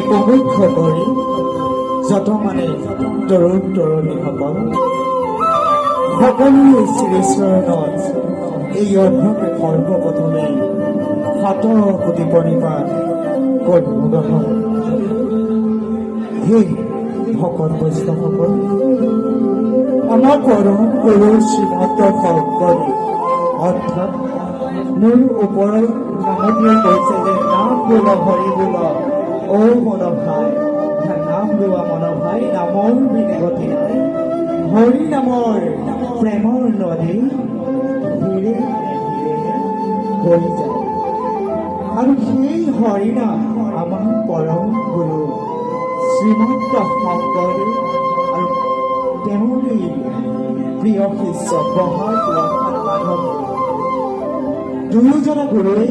উপমুখ্য কৰি যত মানে তৰুণ তৰুণীসকল সকলোৱে শ্ৰীচৰণত এই অধ্যক্ষ সৰ্বপ্ৰথমে 7 কোটি পৰিমাণ কৰ্মগ্ৰহণ। সেই ভকত বৈষ্ণৱসকল, আমাৰ পৰম গুৰু শ্ৰীমন্ত শংকৰে অৰ্থাৎ মোৰ ওপৰত নামতে কৈছে যে নাম বোল হৰি বোল অ মন ভাই, নাম লোৱা মন ভাই, নামৰ বিগতি নাই, হৰি নামৰ প্ৰেমৰ নদী ধীৰে ধীৰে বৈ যায়। আৰু সেই হৰিনাম আমাৰ পৰম গুৰু শ্ৰীমন্ত শংকৰ আৰু তেওঁৰে প্ৰিয় শিষ্য প্ৰভাত মাধৱ দুয়োজনা গুৰুৱে